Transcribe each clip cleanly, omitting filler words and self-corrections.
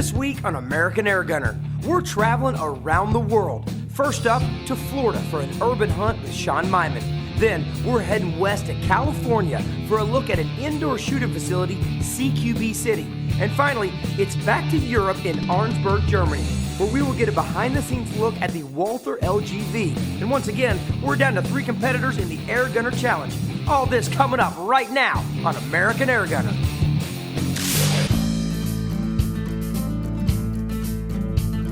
This week on American Airgunner, we're traveling around the world. First up to Florida for an urban hunt with Sean Myman. Then we're heading west to California for a look at an indoor shooting facility, CQB City. And finally, it's back to Europe in Arnsberg, Germany, where we will get a behind-the-scenes look at the Walther LGV. And once again, we're down to 3 competitors in the Airgunner Challenge. All this coming up right now on American Airgunner.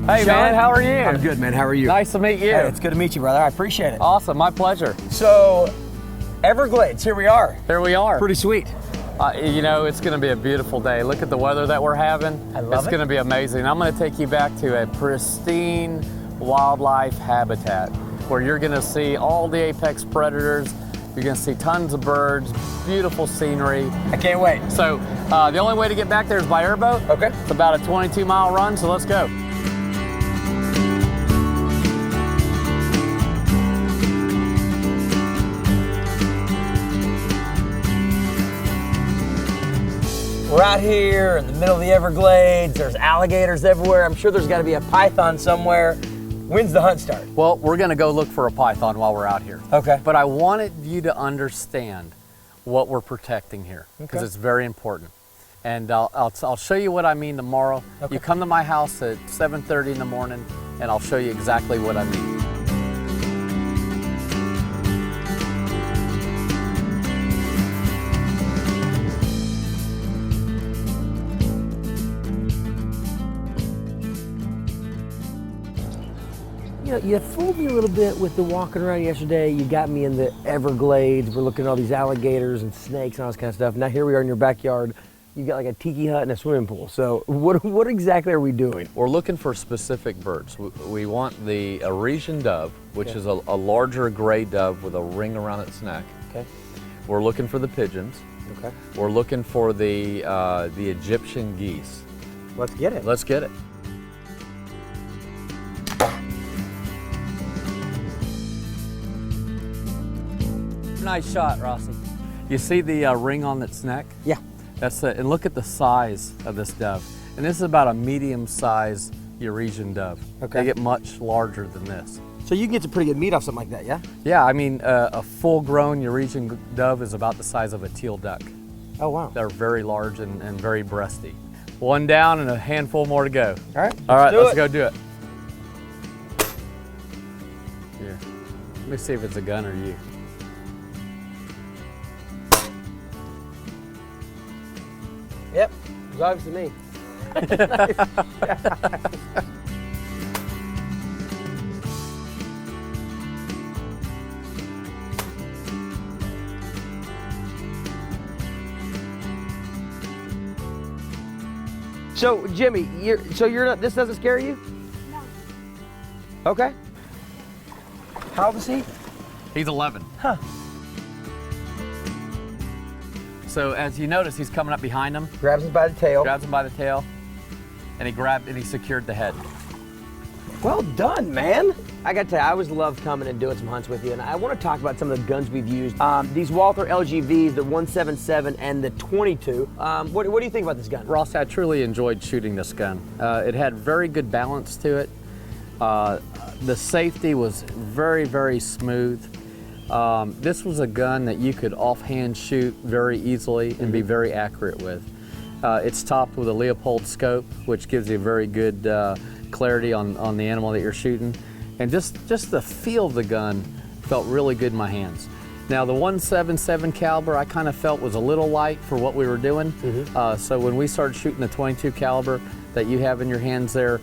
Hey, Sean, man, how are you? I'm good, man. How are you? Nice to meet you. Hey, it's good to meet you, brother. I appreciate it. Awesome, my pleasure. So, Everglades, here we are. Here we are. Pretty sweet. You know, it's going to be a beautiful day. Look at the weather that we're having. I love it. It's going to be amazing. I'm going to take you back to a pristine wildlife habitat where you're going to see all the apex predators. You're going to see tons of birds, beautiful scenery. I can't wait. So, the only way to get back there is by airboat. Okay. It's about a 22-mile run, so let's go. We're out here in the middle of the Everglades. There's alligators everywhere. I'm sure there's got to be a python somewhere. When's the hunt start? Well, we're going to go look for a python while we're out here. Okay. But I wanted you to understand what we're protecting here because Okay. it's very important. And I'll show you what I mean tomorrow. Okay. You come to my house at 7:30 in the morning and I'll show you exactly what I mean. You know, you fooled me a little bit with the walking around yesterday. You got me in the Everglades. We're looking at all these alligators and snakes and all this kind of stuff. Now here we are in your backyard. You got like a tiki hut and a swimming pool. So what exactly are we doing? We're looking for specific birds. We want the Arisian dove, which Okay. is a larger gray dove with a ring around its neck. Okay. We're looking for the pigeons. Okay. We're looking for the Egyptian geese. Let's get it. Let's get it. Nice shot, Rossi. You see the ring on its neck? Yeah. That's it. And look at the size of this dove. And this is about a medium-sized Eurasian dove. Okay. They get much larger than this. So you can get some pretty good meat off something like that, yeah? Yeah, I mean, a full-grown Eurasian dove is about the size of a teal duck. Oh, wow. They're very large and very breasty. One down and a handful more to go. All right. All right, let's do go do it. Here, let me see if it's a gun or you. Yep. It was obvious to me. So Jimmy, you're not. This doesn't scare you? No. Okay. How old is he? He's 11. Huh. So as you notice, he's coming up behind him, Grabs him by the tail. grabs him by the tail, and he secured the head. Well done, man. I got to tell you, I always love coming and doing some hunts with you, and I want to talk about some of the guns we've used. These Walther LGVs, the 177 and the 22. What do you think about this gun? Ross, I truly enjoyed shooting this gun. It had very good balance to it. The safety was very, very smooth. This was a gun that you could offhand shoot very easily and be very accurate with. It's topped with a Leopold scope, which gives you very good clarity on the animal that you're shooting. And just the feel of the gun felt really good in my hands. Now the 177 caliber I kind of felt was a little light for what we were doing. So when we started shooting the 22 caliber that you have in your hands there,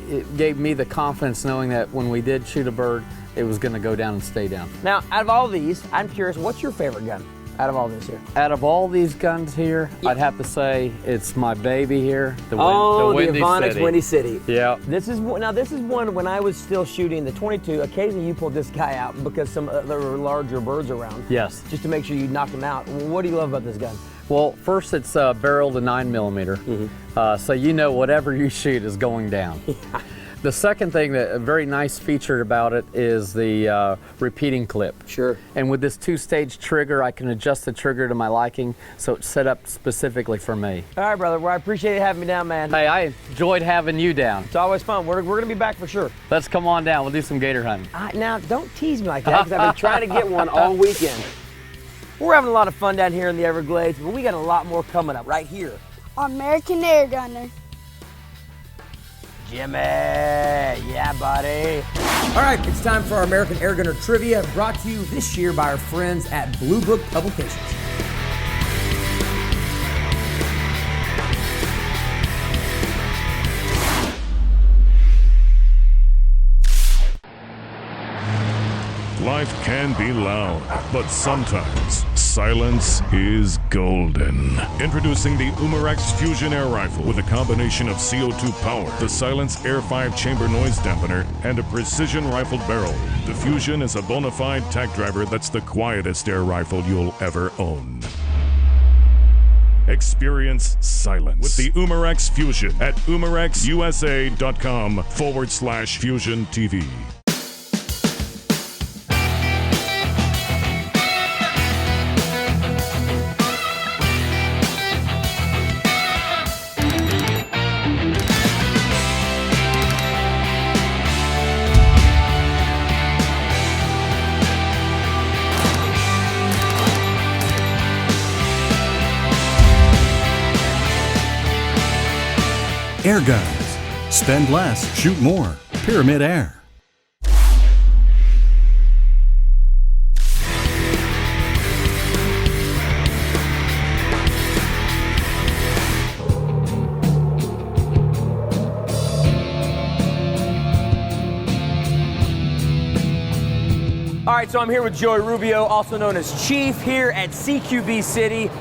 it gave me the confidence knowing that when we did shoot a bird, it was going to go down and stay down. Now, out of all these, I'm curious, what's your favorite gun out of all this here? Out of all these guns here, I'd have to say it's my baby here, the Windy Avonix City. Windy City. Yeah. This is one when I was still shooting the 22. Occasionally, you pulled this guy out because there were larger birds around. Yes. Just to make sure you knocked him out. What do you love about this gun? Well, first it's barreled to 9mm, so you know whatever you shoot is going down. The second thing, that a very nice feature about it is the repeating clip. Sure. And with this 2-stage trigger, I can adjust the trigger to my liking, so it's set up specifically for me. All right, brother. Well, I appreciate you having me down, man. Hey, I enjoyed having you down. It's always fun. We're going to be back for sure. Let's come on down. We'll do some gator hunting. Now, don't tease me like that, because I've been trying to get one all weekend. We're having a lot of fun down here in the Everglades, but we got a lot more coming up right here. American Airgunner. Jimmy, yeah, buddy. All right, it's time for our American Airgunner Trivia, brought to you this year by our friends at Blue Book Publications. Life can be loud, but sometimes silence is golden. Introducing the Umarex Fusion Air Rifle with a combination of CO2 power, the Silence Air 5 chamber noise dampener, and a precision rifled barrel. The Fusion is a bona fide tack driver that's the quietest air rifle you'll ever own. Experience silence with the Umarex Fusion at umarexusa.com/Fusion TV. Airguns. Spend less, shoot more. Pyramid Air. All right, so I'm here with Joey Rubio, also known as Chief, here at CQB City.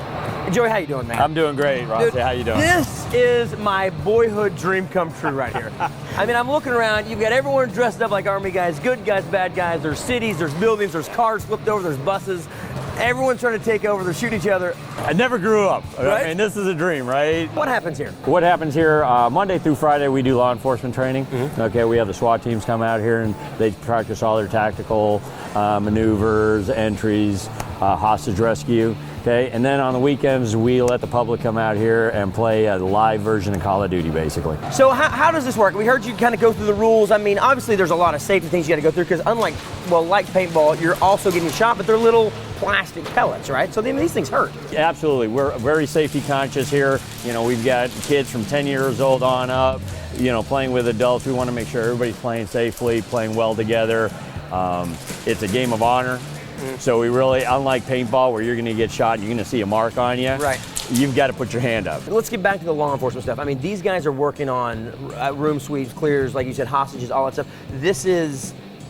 Joey, how you doing, man? I'm doing great, Rossi. Dude, How you doing? This is my boyhood dream come true right here. I mean, I'm looking around, you've got everyone dressed up like Army guys, good guys, bad guys. There's cities, there's buildings, there's cars flipped over, there's buses. Everyone's trying to take over, they're shooting each other. I never grew up. Right? I mean, this is a dream, right? What happens here? What happens here, Monday through Friday, we do law enforcement training. Okay, we have the SWAT teams come out here and they practice all their tactical maneuvers, entries, hostage rescue. Okay, and then on the weekends, we let the public come out here and play a live version of Call of Duty, basically. So how does this work? We heard you kind of go through the rules. I mean, obviously there's a lot of safety things you got to go through because unlike, well, like paintball, you're also getting shot, but they're little plastic pellets, right? So these things hurt. Absolutely, we're very safety conscious here. You know, we've got kids from 10 years old on up, you know, playing with adults. We want to make sure everybody's playing safely, playing well together. It's a game of honor. So we really, unlike paintball where you're going to get shot, you're going to see a mark on you. Right. You've got to put your hand up. Let's get back to the law enforcement stuff. I mean, these guys are working on room sweeps, clears, like you said, hostages, all that stuff.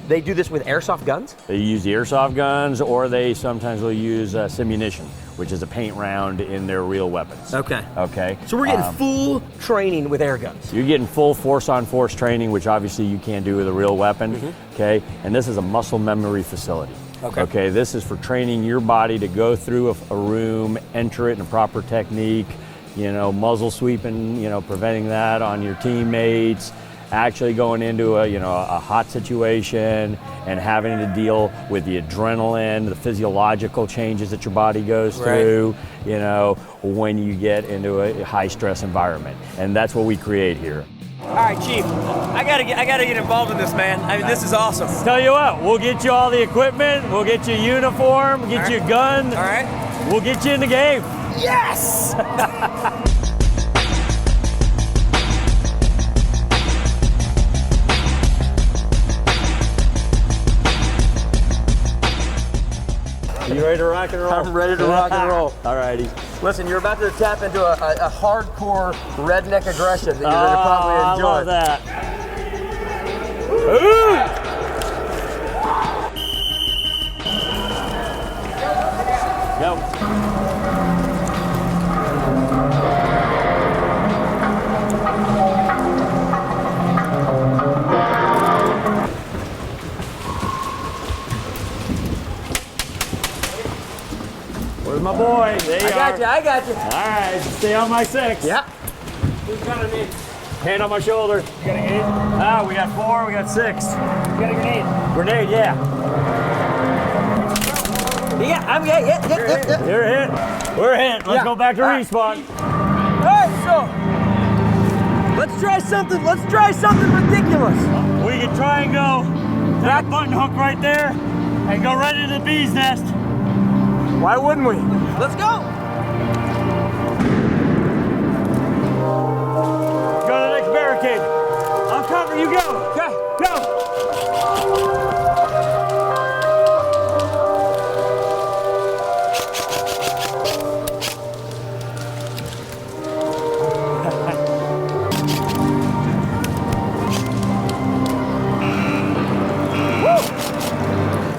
They do this with airsoft guns? They use the airsoft guns, or they sometimes will use simunition, which is a paint round in their real weapons. Okay. Okay. So we're getting full training with air guns. You're getting full force-on-force training, which obviously you can't do with a real weapon. Okay. And this is a muscle memory facility. Okay. Okay, this is for training your body to go through a room, enter it in a proper technique, you know, muzzle sweeping, you know, preventing that on your teammates, actually going into a hot situation and having to deal with the adrenaline, the physiological changes that your body goes through, you know, when you get into a high stress environment. And that's what we create here. All right, Chief, I gotta get involved in this, man. I mean, this is awesome. Tell you what, we'll get you all the equipment, we'll get you a uniform, get you a gun. All right. We'll get you in the game. Yes! You ready to rock and roll? I'm ready to rock and roll. All righty. Listen, you're about to tap into a hardcore redneck aggression that you're going to probably enjoy. I love that. Go. Where's my boy? There you are. I got you. All right, stay on my 6. Yeah. Who's gunning me? Hand on my shoulder. You got a grenade? Ah, we got 4, we got 6. You got a grenade? Grenade, yeah. Yeah. You're hit. We're hit. Let's go back to respawn. All right, so let's try something. Let's try something ridiculous. We can try and go to that button hook right there and go right into the bee's nest. Why wouldn't we? Let's go. Go to the next barricade. I'll cover you. Go. Okay. Go.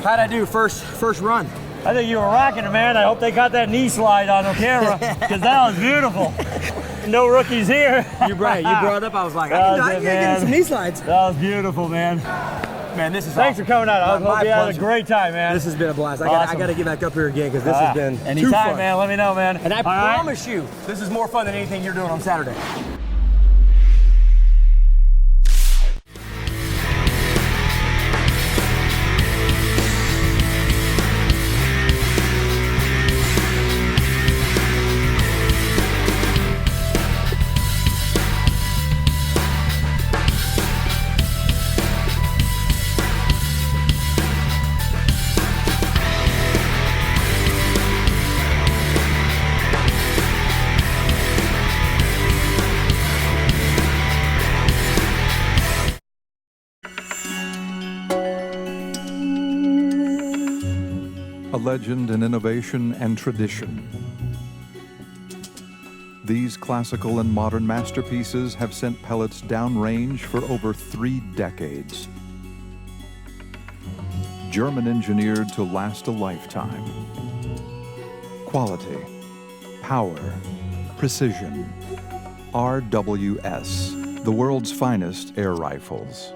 How'd I do first run? I think you were rocking it, man. I hope they got that knee slide on camera, because that was beautiful. No rookies here. You brought it up. I was like, I can get some knee slides. That was beautiful, man. Man, this is Thanks awesome. for coming out. I hope you had a pleasure. great time, man. This has been a blast. I Awesome. got to get back up here again because this has been too anytime, fun. man. Let me know, man. And I All right? promise you, this is more fun than anything you're doing on Saturday. A legend in innovation and tradition. These classical and modern masterpieces have sent pellets downrange for over 3 decades. German engineered to last a lifetime. Quality, power, precision. RWS, the world's finest air rifles.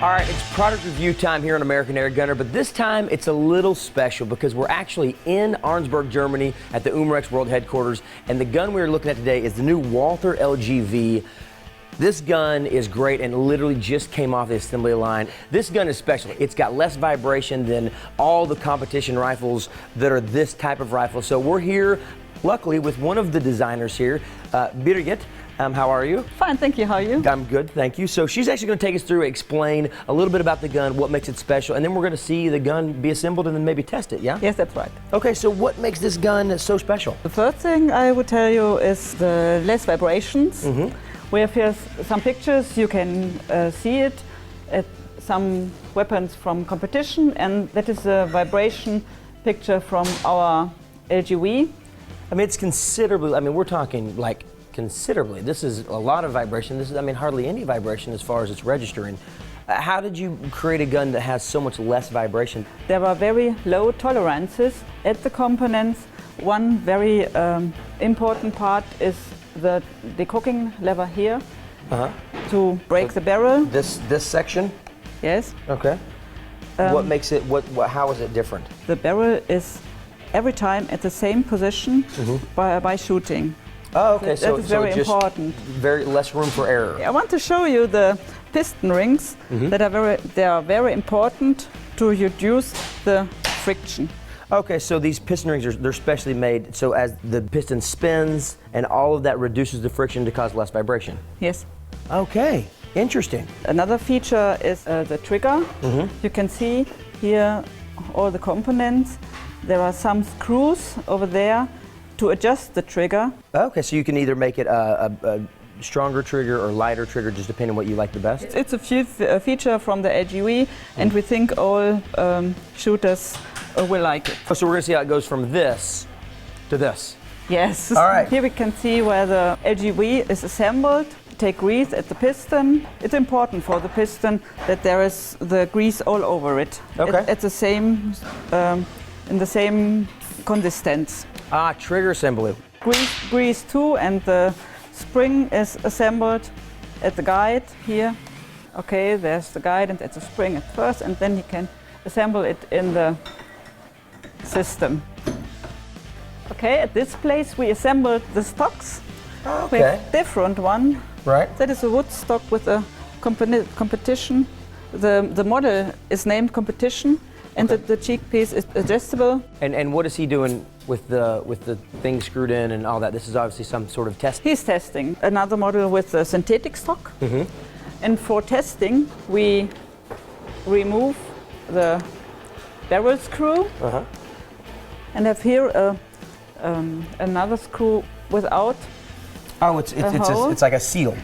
All right, it's product review time here on American Airgunner, but this time it's a little special because we're actually in Arnsberg, Germany at the Umarex World Headquarters, and the gun we're looking at today is the new Walther LGV. This gun is great and literally just came off the assembly line. This gun is special. It's got less vibration than all the competition rifles that are this type of rifle. So we're here, luckily, with one of the designers here, Birgit. How are you? Fine, thank you. How are you? I'm good, thank you. So she's actually going to take us through, explain a little bit about the gun, what makes it special, and then we're going to see the gun be assembled and then maybe test it, yeah? Yes, that's right. Okay, so what makes this gun so special? The first thing I would tell you is the less vibrations. We have here some pictures. You can see it at some weapons from competition, and that is a vibration picture from our LGV. I mean, it's considerably, we're talking like considerably. This is a lot of vibration. This is, hardly any vibration as far as it's registering. How did you create a gun that has so much less vibration? There were very low tolerances at the components. One very important part is the decocking lever here to break the barrel. This section? Yes. Okay. What makes it, how is it different? The barrel is every time at the same position by shooting. Oh, okay. That is very important. Very less room for error. I want to show you the piston rings that are very important to reduce the friction. Okay, so these piston rings they're specially made so as the piston spins and all of that reduces the friction to cause less vibration. Yes. Okay, interesting. Another feature is the trigger. You can see here all the components. There are some screws over there to adjust the trigger. Okay, so you can either make it stronger trigger or lighter trigger, just depending on what you like the best? It's a feature from the LGV, and we think all shooters will like it. So we're gonna see how it goes from this to this. Yes. All right. Here we can see where the LGV is assembled. Take grease at the piston. It's important for the piston that there is the grease all over it. Okay. At the same, in the same consistence. Ah, trigger assembly. Grease too, and the spring is assembled at the guide here. Okay, there's the guide and it's a spring at first, and then you can assemble it in the system. Okay, at this place we assembled the stocks. Okay. We have different one. Right. That is a wood stock with a competition. The model is named competition, and the cheek piece is adjustable. And what is he doing with the thing screwed in and all that? This is obviously some sort of test. He's testing another model with a synthetic stock. Mm-hmm. And for testing, we remove the barrel screw and have here another screw without. Oh, it's like a seal.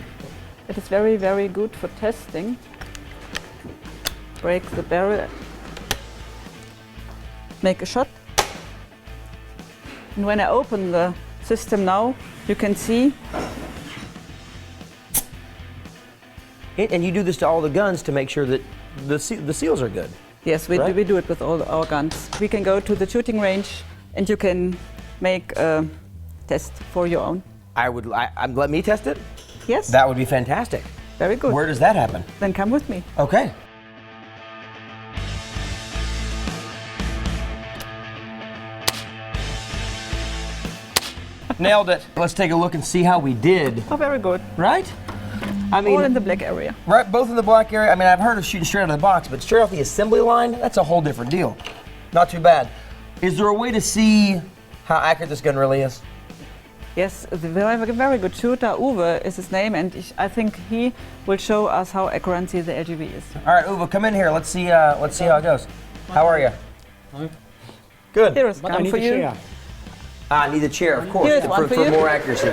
It is very, very good for testing. Break the barrel. Make a shot. And when I open the system now, you can see. And you do this to all the guns to make sure that the seals are good. Yes, we do it with all our guns. We can go to the shooting range and you can make a test for your own. Let me test it? Yes. That would be fantastic. Very good. Where does that happen? Then come with me. Okay. Nailed it. Let's take a look and see how we did. Oh, very good. Right? I mean, all in the black area. Right, both in the black area. I mean, I've heard of shooting straight out of the box, but straight off the assembly line, that's a whole different deal. Not too bad. Is there a way to see how accurate this gun really is? Yes, the very good shooter, Uwe is his name, and I think he will show us how accurate the LGV is. All right, Uwe, come in here. Let's see how it goes. How are you? Good. Here is gun for you. I need a chair, of course, Here's one for more accuracy.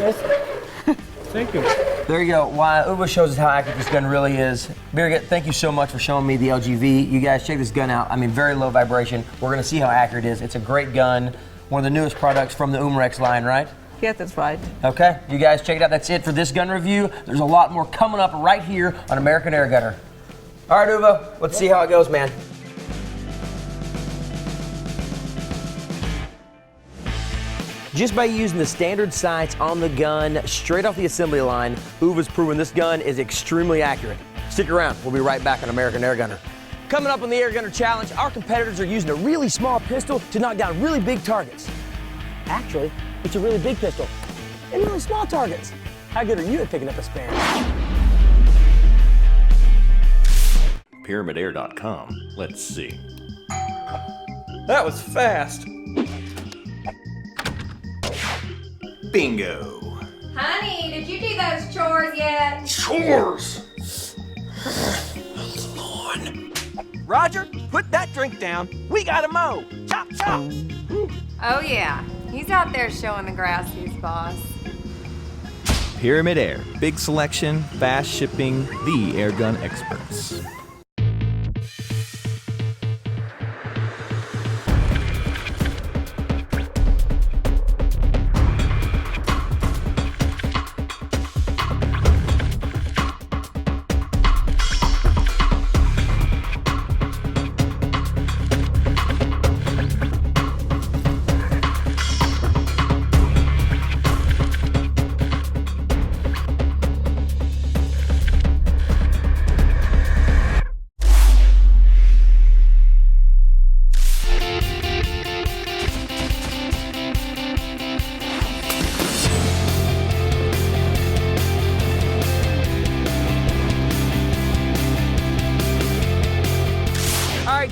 Thank you. There you go. While Uwe shows us how accurate this gun really is, Birgit, thank you so much for showing me the LGV. You guys check this gun out. I mean, very low vibration. We're going to see how accurate it is. It's a great gun. One of the newest products from the Umarex line, right? Yes, that's right. Okay, you guys check it out. That's it for this gun review. There's a lot more coming up right here on American Airgunner. All right, Uwe, let's see how it goes, man. Just by using the standard sights on the gun straight off the assembly line, Uwe's proven this gun is extremely accurate. Stick around, we'll be right back on American Airgunner. Coming up on the Airgunner Challenge, our competitors are using a really small pistol to knock down really big targets. Actually, it's a really big pistol and really small targets. How good are you at picking up a span? PyramidAir.com. Let's see. That was fast. Bingo. Honey, did you do those chores yet? Chores. Roger, put that drink down. We gotta mow. Chop, chop. Oh yeah, he's out there showing the grass he's boss. Pyramid Air. Big selection, fast shipping, the airgun experts.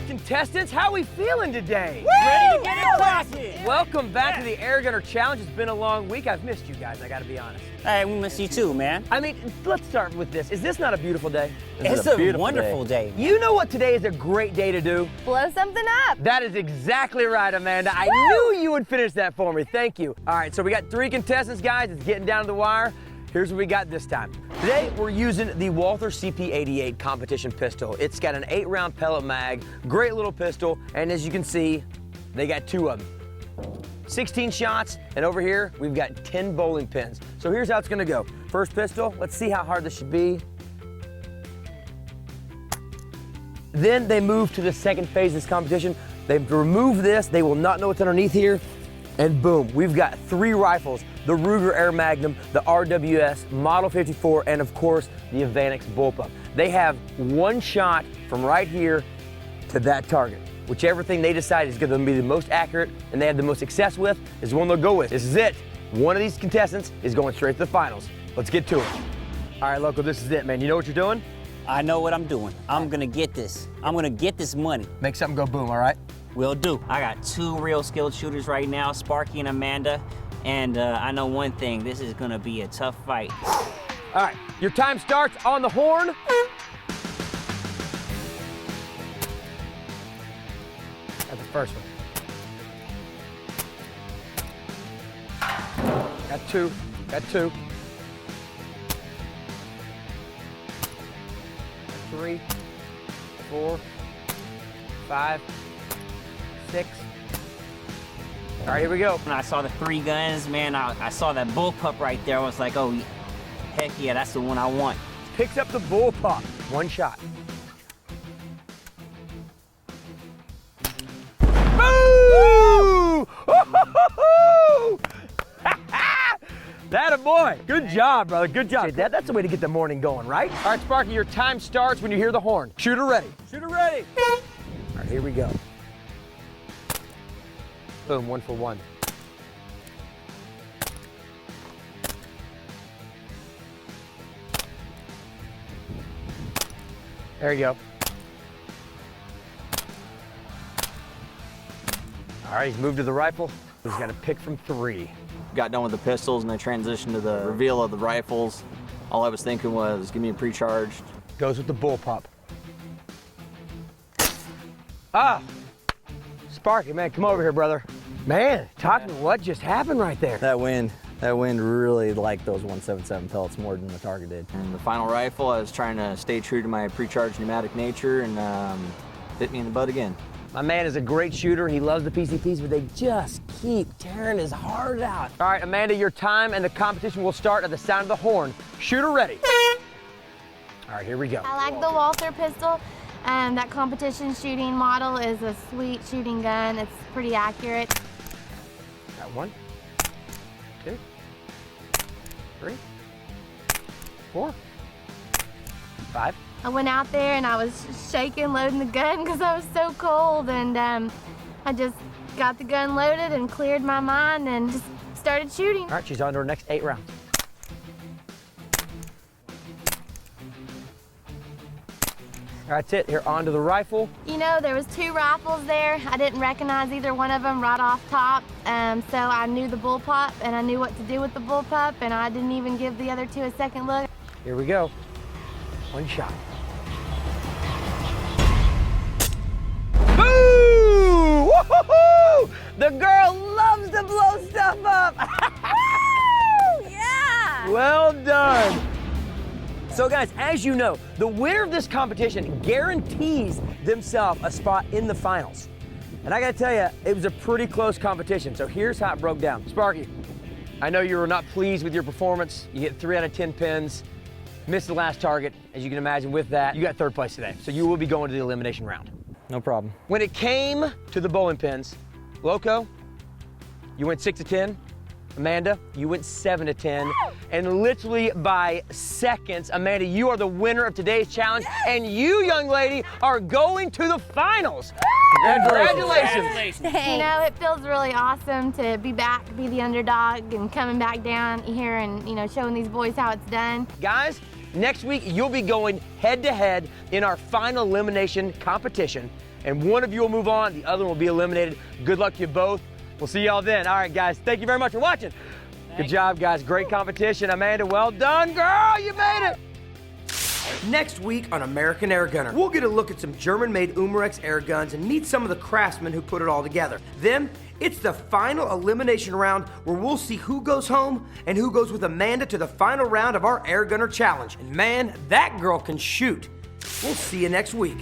Contestants, how are we feeling today? Woo! Ready to get it cracking? Welcome back to the Airgunner Challenge. It's been a long week. I've missed you guys, I gotta be honest. Hey, we miss you too, man. I mean, let's start with this. Is this not a beautiful day? It's a wonderful day. You know what today is a great day to do? Blow something up. That is exactly right, Amanda. I knew you would finish that for me. Thank you. All right, so we got 3 contestants, guys. It's getting down to the wire. Here's what we got this time. Today, we're using the Walther CP88 competition pistol. It's got an 8-round pellet mag, great little pistol, and as you can see, they got 2 of them. 16 shots, and over here, we've got 10 bowling pins. So here's how it's gonna go. First pistol, let's see how hard this should be. Then they move to the second phase of this competition. They remove this, they will not know what's underneath here, and boom, we've got 3 rifles, the Ruger Air Magnum, the RWS, Model 54, and of course, the Avanix bullpup. They have 1 shot from right here to that target. Whichever thing they decide is gonna be the most accurate and they have the most success with is the one they'll go with. This is it. One of these contestants is going straight to the finals. Let's get to it. All right, Loco, this is it, man. You know what you're doing? I know what I'm doing. I'm gonna get this. I'm gonna get this money. Make something go boom, all right? Will do. I got 2 real skilled shooters right now, Sparky and Amanda. And I know one thing, this is gonna be a tough fight. All right, your time starts on the horn. Got the first one. Got 2, got 2. 3, 4, 5, 6. All right, here we go. When I saw the 3 guns, man, I saw that bullpup right there. I was like, oh, heck yeah, that's the one I want. Picks up the bullpup. 1 shot. Boo! That a boy. Good job, brother. Good job. That's the way to get the morning going, right? All right, Sparky, your time starts when you hear the horn. Shooter ready. Shooter ready. All right, here we go. Boom, 1 for 1. There you go. All right, he's moved to the rifle. He's got to pick from 3. Got done with the pistols and I transitioned to the reveal of the rifles. All I was thinking was, give me a pre-charged. Goes with the bullpup. Ah! Sparky, man, come over here, brother. Man, talk to me, what just happened right there? That wind really liked those 177 pellets more than the target did. And the final rifle, I was trying to stay true to my pre-charged pneumatic nature and hit me in the butt again. My man is a great shooter. He loves the PCPs, but they just keep tearing his heart out. All right, Amanda, your time and the competition will start at the sound of the horn. Shooter ready. All right, here we go. I like the Walther pistol. That competition shooting model is a sweet shooting gun. It's pretty accurate. Got 1, 2, 3, 4, 5. I went out there and I was shaking loading the gun because I was so cold, and I just got the gun loaded and cleared my mind and just started shooting. All right, she's on to her next 8 rounds. All right, that's it. Here, on to the rifle. You know, there was 2 rifles there. I didn't recognize either one of them right off top, so I knew the bullpup and I knew what to do with the bullpup, and I didn't even give the other 2 a second look. Here we go. 1 shot. Boo! Woo-hoo-hoo! The girl loves to blow stuff up. Yeah! Well done. So guys, as you know, the winner of this competition guarantees themselves a spot in the finals. And I gotta tell you, it was a pretty close competition. So here's how it broke down. Sparky, I know you were not pleased with your performance. You hit 3 out of 10 pins, missed the last target. As you can imagine with that, you got 3rd place today. So you will be going to the elimination round. No problem. When it came to the bowling pins, Loco, you went 6 to 10. Amanda, you went 7 to 10. And literally by seconds, Amanda, you are the winner of today's challenge. And you, young lady, are going to the finals. Congratulations. You know, it feels really awesome to be back, be the underdog, and coming back down here and, you know, showing these boys how it's done. Guys, next week you'll be going head-to-head in our final elimination competition. And one of you will move on, the other one will be eliminated. Good luck to you both. We'll see y'all then. All right, guys, thank you very much for watching. Good job, guys. Great competition. Amanda, well done, girl. You made it. Next week on American Airgunner, we'll get a look at some German-made Umarex air guns and meet some of the craftsmen who put it all together. Then, It's the final elimination round where we'll see who goes home and who goes with Amanda to the final round of our Airgunner Challenge. And man, that girl can shoot. We'll see you next week.